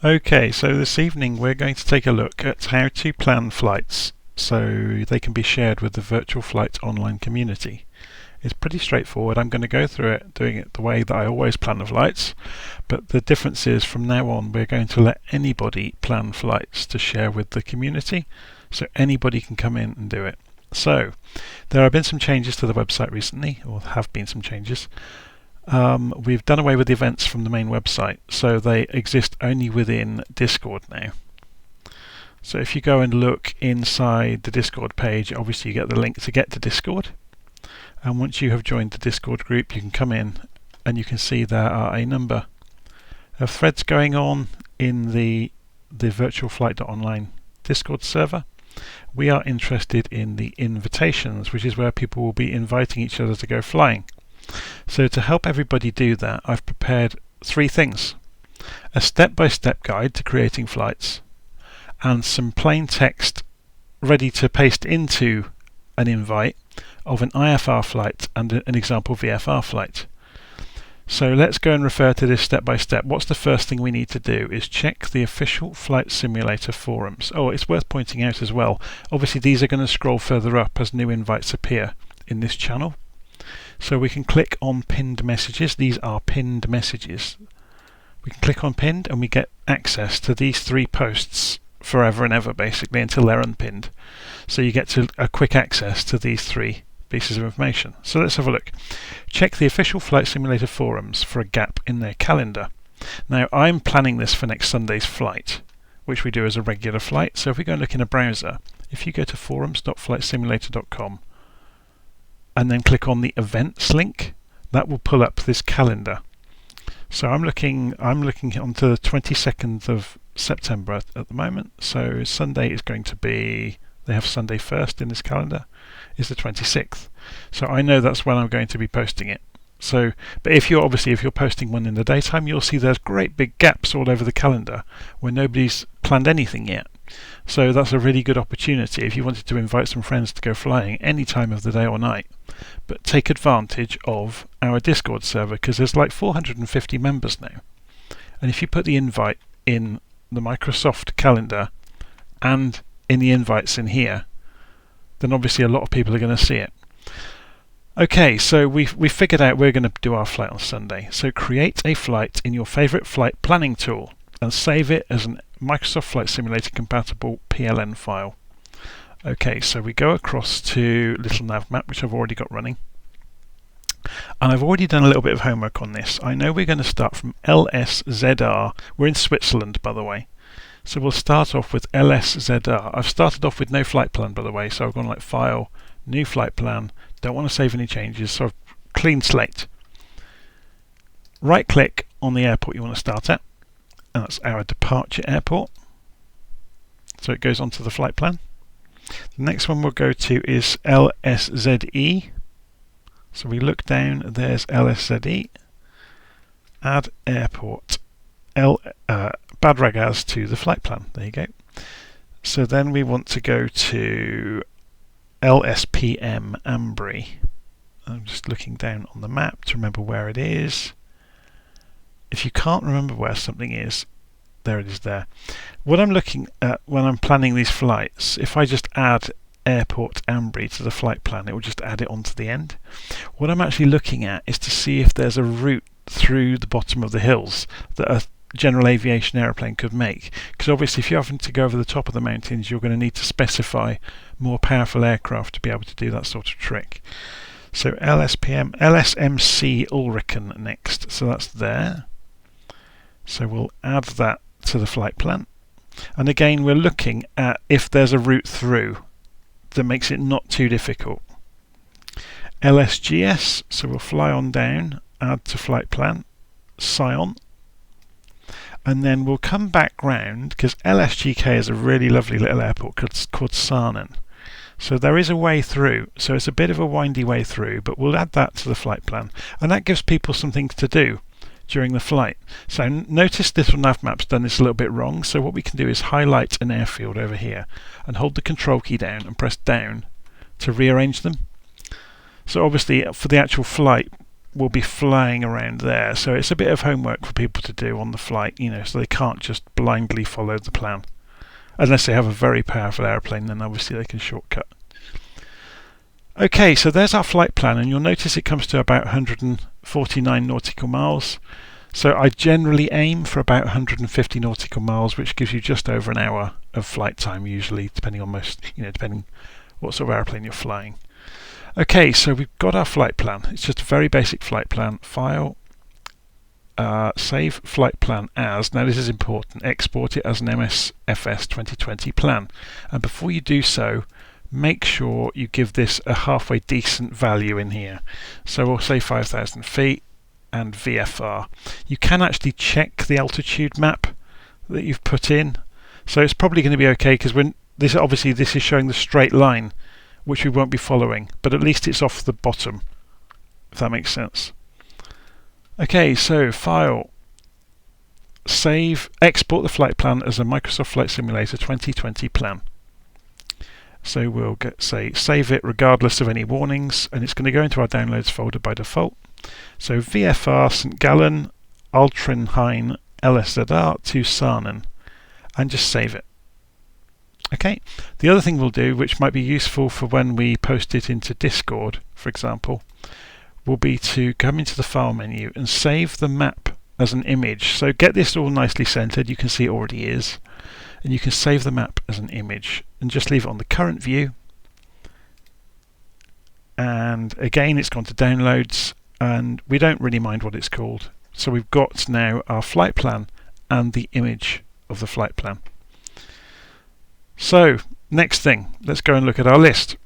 Okay, so this evening we're going to take a look at how to plan flights so they can be shared with the Virtual Flight online community. It's pretty straightforward. I'm going to go through it doing it the way that I always plan the flights, but the difference is from now on we're going to let anybody plan flights to share with the community, so anybody can come in and do it. So there have been some changes to the website recently, or have been some changes. We've done away with the events from the main website, so they exist only within Discord now. So if you go and look inside the Discord page, obviously you get the link to get to Discord. And once you have joined the Discord group, you can come in and you can see there are a number of threads going on in the virtualflight.online Discord server. We are interested in the invitations, which is where people will be inviting each other to go flying. So to help everybody do that, I've prepared three things: a step-by-step guide to creating flights, and some plain text ready to paste into an invite of an IFR flight and an example VFR flight. So let's go and refer to this step by step. What's the first thing we need to do is check the official Flight Simulator forums. Oh, it's worth pointing out as well, obviously these are going to scroll further up as new invites appear in this channel. So we can click on pinned messages. These are pinned messages. We can click on pinned and we get access to these three posts forever and ever, basically, until they're unpinned. So you get to a quick access to these three pieces of information. So let's have a look. Check the official Flight Simulator forums for a gap in their calendar. Now I'm planning this for next Sunday's flight, which we do as a regular flight. So if we go and look in a browser, if you go to forums.flightsimulator.com and then click on the events link, that will pull up this calendar. So I'm looking onto the 22nd of September at the moment. So Sunday is going to be, they have Sunday 1st in this calendar, is the 26th. So I know that's when I'm going to be posting it. So, but if you're posting one in the daytime, you'll see there's great big gaps all over the calendar where nobody's planned anything yet. So that's a really good opportunity if you wanted to invite some friends to go flying any time of the day or night. But take advantage of our Discord server, because there's like 450 members now. And if you put the invite in the Microsoft calendar and in the invites in here, then obviously a lot of people are going to see it. Okay, so we figured out we're going to do our flight on Sunday. So create a flight in your favorite flight planning tool and save it as a Microsoft Flight Simulator compatible PLN file. Okay, so we go across to Little Nav Map, which I've already got running. And I've already done a little bit of homework on this. I know we're going to start from LSZR. We're in Switzerland, by the way. So we'll start off with LSZR. I've started off with no flight plan, by the way. So I've gone like File, New Flight Plan. Don't want to save any changes, so I've clean slate. Right click on the airport you want to start at. And that's our departure airport. So it goes onto the flight plan. The next one we'll go to is LSZE. So we look down, there's LSZE. Add airport. Bad Ragaz to the flight plan. There you go. So then we want to go to LSPM Ambry. I'm just looking down on the map to remember where it is. If you can't remember where something is, there it is there. What I'm looking at when I'm planning these flights, if I just add Airport Ambry to the flight plan, it will just add it onto the end. What I'm actually looking at is to see if there's a route through the bottom of the hills that a general aviation aeroplane could make. Because obviously if you're having to go over the top of the mountains, you're going to need to specify more powerful aircraft to be able to do that sort of trick. So LSMC Ulriken next. So that's there. So we'll add that to the flight plan. And again, we're looking at if there's a route through that makes it not too difficult. LSGS, so we'll fly on down, add to flight plan, Sion. And then we'll come back round, because LSGK is a really lovely little airport called Sarnen. So there is a way through. So it's a bit of a windy way through, but we'll add that to the flight plan. And that gives people some things to do during the flight. So notice this nav map's done this a little bit wrong. So what we can do is highlight an airfield over here and hold the control key down and press down to rearrange them. So obviously for the actual flight will be flying around there. So it's a bit of homework for people to do on the flight, so they can't just blindly follow the plan. Unless they have a very powerful airplane, then obviously they can shortcut. Okay, so there's our flight plan, and you'll notice it comes to about 149 nautical miles. So I generally aim for about 150 nautical miles, which gives you just over an hour of flight time, usually, depending what sort of airplane you're flying. Okay, so we've got our flight plan. It's just a very basic flight plan. File, save flight plan as. Now this is important. Export it as an MSFS 2020 plan. And before you do so, make sure you give this a halfway decent value in here. So we'll say 5,000 feet. And VFR. You can actually check the altitude map that you've put in, so it's probably going to be okay, because this is showing the straight line, which we won't be following, but at least it's off the bottom, if that makes sense. Okay, so file, save, export the flight plan as a Microsoft Flight Simulator 2020 plan. So we'll save it regardless of any warnings, and it's going to go into our downloads folder by default. So VFR St Gallen, Altrinchine, LSZR to Sarnen, and just save it. Okay, the other thing we'll do, which might be useful for when we post it into Discord, for example, will be to come into the file menu and save the map as an image. So get this all nicely centered. You can see it already is, and you can save the map as an image and just leave it on the current view. And again, it's gone to downloads, and we don't really mind what it's called. So we've got now our flight plan and the image of the flight plan. So next thing, let's go and look at our list.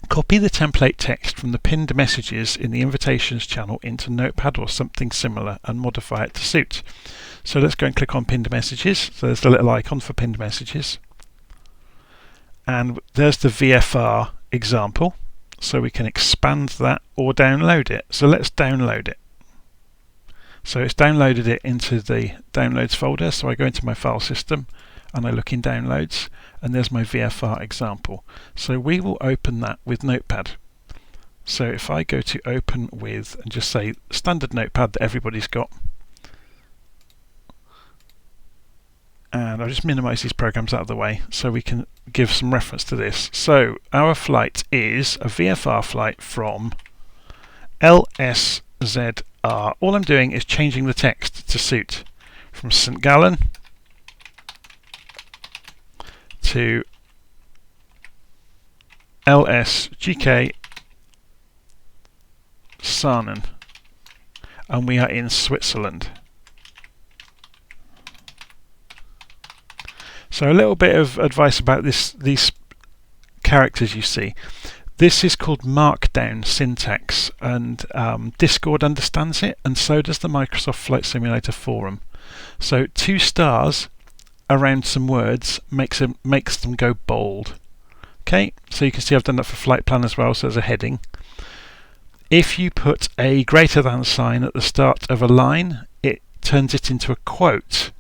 Copy the template text from the pinned messages in the invitations channel into Notepad or something similar and modify it to suit. So let's go and click on pinned messages. So there's the little icon for pinned messages. And there's the VFR example. So we can expand that or download it. So let's download it. So it's downloaded it into the downloads folder. So I go into my file system and I look in downloads, and there's my VFR example. So we will open that with Notepad. So if I go to open with and just say standard Notepad that everybody's got, and I'll just minimize these programs out of the way so we can give some reference to this. So our flight is a VFR flight from LSZR. All I'm doing is changing the text to suit from St Gallen to LSGK Sarnen, and we are in Switzerland. So a little bit of advice about these characters you see. This is called Markdown Syntax, and Discord understands it, and so does the Microsoft Flight Simulator forum. So 2 stars around some words makes them go bold. Okay, so you can see I've done that for flight plan as well, so there's a heading. If you put a greater than sign at the start of a line, it turns it into a quote.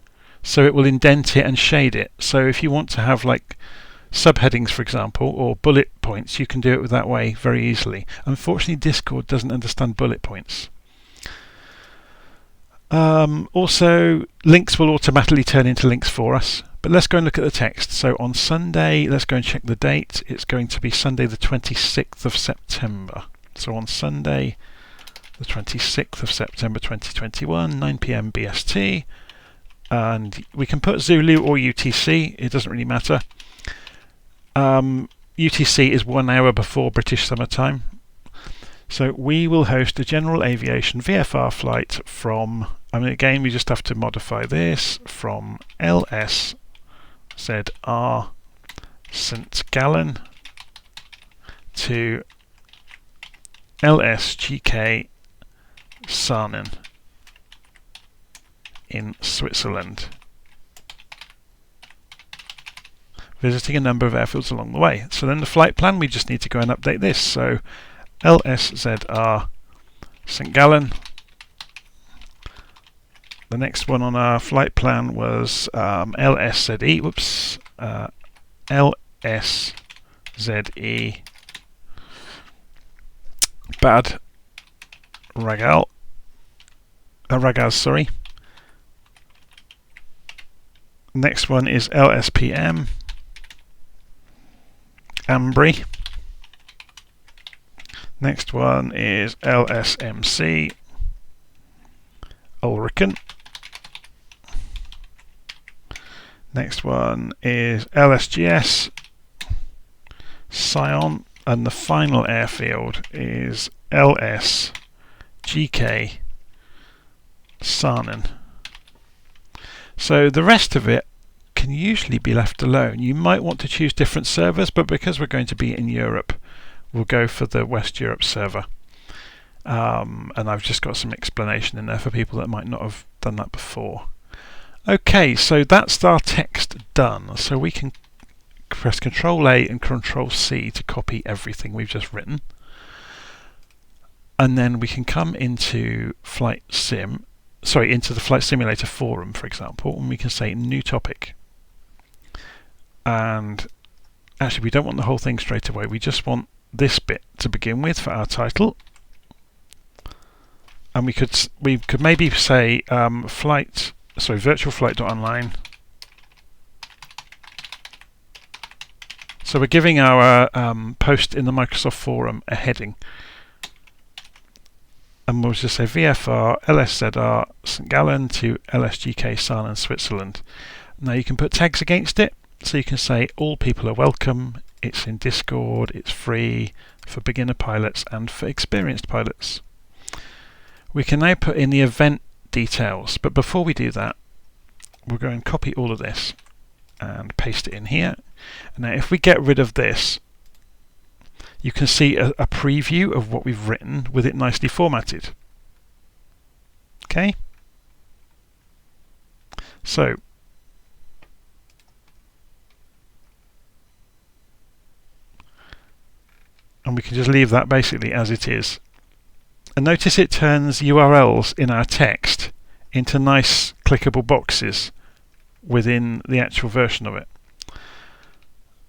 So it will indent it and shade it. So if you want to have like subheadings, for example, or bullet points, you can do it that way very easily. Unfortunately, Discord doesn't understand bullet points. Also, links will automatically turn into links for us. But let's go and look at the text. So on Sunday, let's go and check the date. It's going to be Sunday the 26th of September. So on Sunday the 26th of September 2021, 9 PM BST. And we can put Zulu or UTC, it doesn't really matter. UTC is 1 hour before British Summer Time. So we will host a general aviation VFR flight from, again we just have to modify this, from LSZR St Gallen to LSGK Sarnen in Switzerland, visiting a number of airfields along the way. So then the flight plan, we just need to go and update this. So LSZR St Gallen. The next one on our flight plan was LSZE. LSZE Bad Ragaz, sorry. Next one is LSPM, Ambry. Next one is LSMC, Ulricon. Next one is LSGS, Scion, and the final airfield is LSGK, Sarnen. So the rest of it can usually be left alone. You might want to choose different servers, but because we're going to be in Europe, we'll go for the West Europe server. And I've just got some explanation in there for people that might not have done that before. Okay, so that's our text done. So we can press Control A and Control C to copy everything we've just written. And then we can come into into the Flight Simulator forum, for example, and we can say New Topic. And actually, we don't want the whole thing straight away. We just want this bit to begin with for our title. And we could maybe say virtualflight.online. So we're giving our post in the Microsoft forum a heading. And we'll just say VFR LSZR St Gallen to LSGK Sarnen, Switzerland. Now you can put tags against it, so you can say all people are welcome, it's in Discord, it's free for beginner pilots and for experienced pilots. We can now put in the event details, but before we do that, we'll go and copy all of this and paste it in here. And now if we get rid of this, you can see a preview of what we've written with it nicely formatted. Okay? So, and we can just leave that basically as it is. And notice it turns URLs in our text into nice clickable boxes within the actual version of it.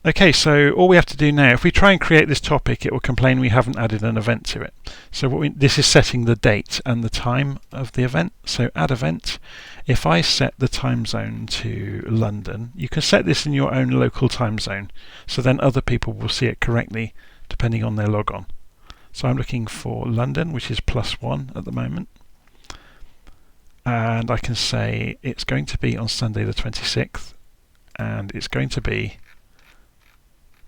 Okay, so all we have to do now, if we try and create this topic, it will complain we haven't added an event to it. So this is setting the date and the time of the event. So add event. If I set the time zone to London, you can set this in your own local time zone, so then other people will see it correctly depending on their logon. So I'm looking for London, which is +1 at the moment. And I can say it's going to be on Sunday the 26th, and it's going to be,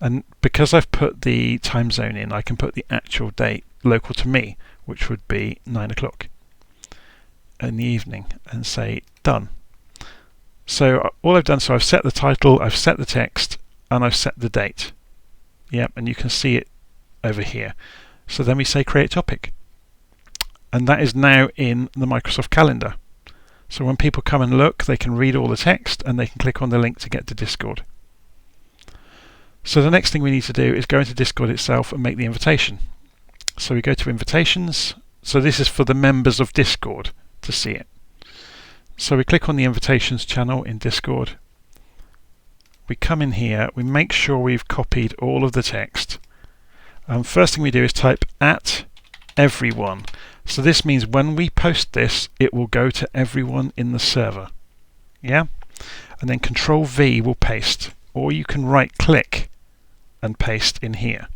and because I've put the time zone in, I can put the actual date local to me, which would be 9 o'clock in the evening, and say done. So all I've done, so I've set the title, I've set the text, and I've set the date. Yep, and you can see it over here. So then we say create topic. And that is now in the Microsoft calendar. So when people come and look, they can read all the text and they can click on the link to get to Discord. So the next thing we need to do is go into Discord itself and make the invitation. So we go to invitations. So this is for the members of Discord to see it. So we click on the invitations channel in Discord. We come in here, we make sure we've copied all of the text. First thing we do is type @everyone. So this means when we post this, it will go to everyone in the server. Yeah? And then Control V will paste, or you can right click and paste in here.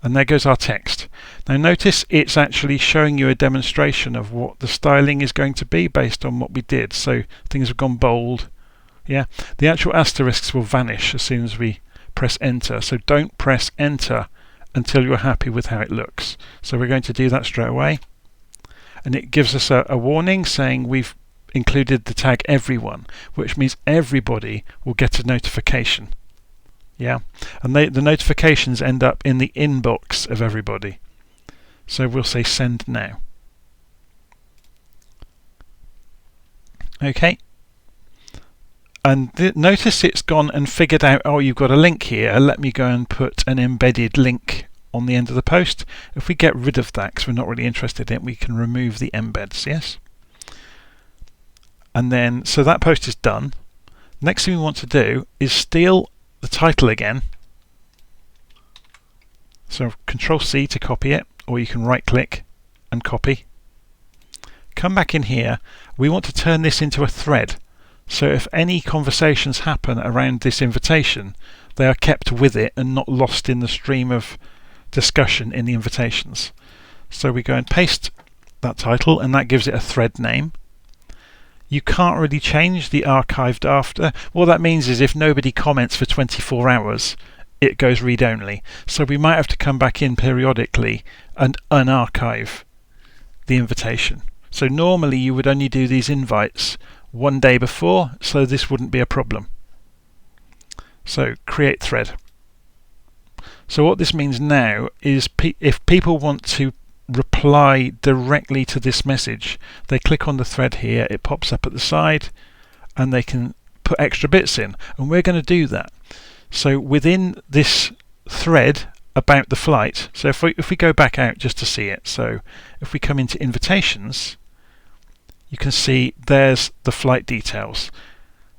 And there goes our text. Now notice it's actually showing you a demonstration of what the styling is going to be based on what we did. So things have gone bold. Yeah, the actual asterisks will vanish as soon as we press enter. So don't press enter until you're happy with how it looks. So we're going to do that straight away. And it gives us a warning saying we've included the tag everyone, which means everybody will get a notification. Yeah, and the notifications end up in the inbox of everybody. So we'll say send now. Okay. And notice it's gone and figured out, oh, you've got a link here. Let me go and put an embedded link on the end of the post. If we get rid of that, because we're not really interested in it, we can remove the embeds, yes? And then, so that post is done. Next thing we want to do is steal the title again. So Control C to copy it, or you can right click and copy. Come back in here. We want to turn this into a thread. So if any conversations happen around this invitation, they are kept with it and not lost in the stream of discussion in the invitations. So we go and paste that title, and that gives it a thread name. You can't really change the archived after. What that means is if nobody comments for 24 hours, it goes read-only. So we might have to come back in periodically and unarchive the invitation. So normally you would only do these invites one day before, so this wouldn't be a problem. So create thread. So what this means now is if people want to reply directly to this message, they click on the thread here, it pops up at the side, and they can put extra bits in, and we're going to do that. So within this thread about the flight, so if we go back out just to see it, so if we come into invitations, you can see there's the flight details.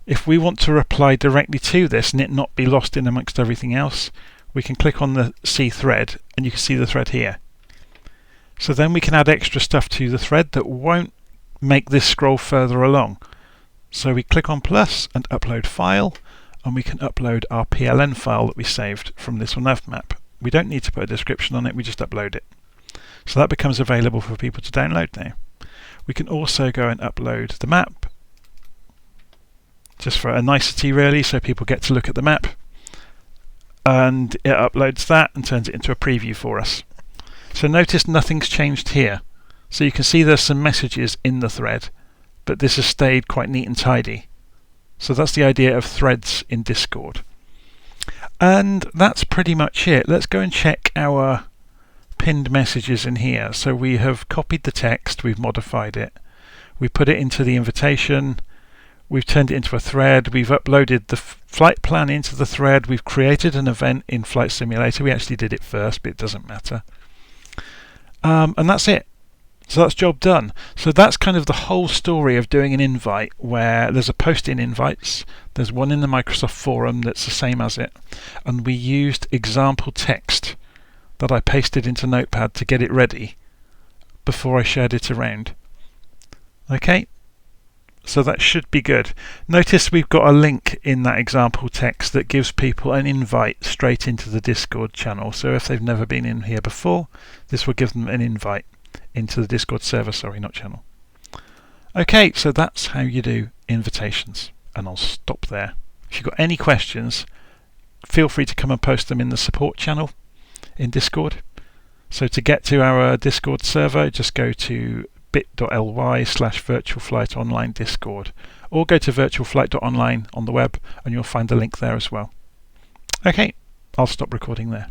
If we want to reply directly to this and it not be lost in amongst everything else, we can click on the C thread and you can see the thread here. So then we can add extra stuff to the thread that won't make this scroll further along. So we click on plus and upload file, and we can upload our PLN file that we saved from this nav map. We don't need to put a description on it, we just upload it. So that becomes available for people to download now. We can also go and upload the map, just for a nicety really, so people get to look at the map. And it uploads that and turns it into a preview for us. So notice nothing's changed here. So you can see there's some messages in the thread, but this has stayed quite neat and tidy. So that's the idea of threads in Discord. And that's pretty much it. Let's go and check our pinned messages in here. So we have copied the text, we've modified it, we put it into the invitation, we've turned it into a thread, we've uploaded the flight plan into the thread, we've created an event in Flight Simulator. We actually did it first, but it doesn't matter. And that's it. So that's job done. So that's kind of the whole story of doing an invite, where there's a post in invites, there's one in the Microsoft forum that's the same as it, and we used example text that I pasted into Notepad to get it ready before I shared it around. Okay, so that should be good. Notice we've got a link in that example text that gives people an invite straight into the Discord channel. So if they've never been in here before, this will give them an invite into the Discord server, sorry, not channel. Okay, so that's how you do invitations, and I'll stop there. If you've got any questions, feel free to come and post them in the support channel in Discord. So to get to our Discord server, just go to bit.ly/virtualflightonline discord, or go to virtualflight.online on the web and you'll find the link there as well. Okay, I'll stop recording there.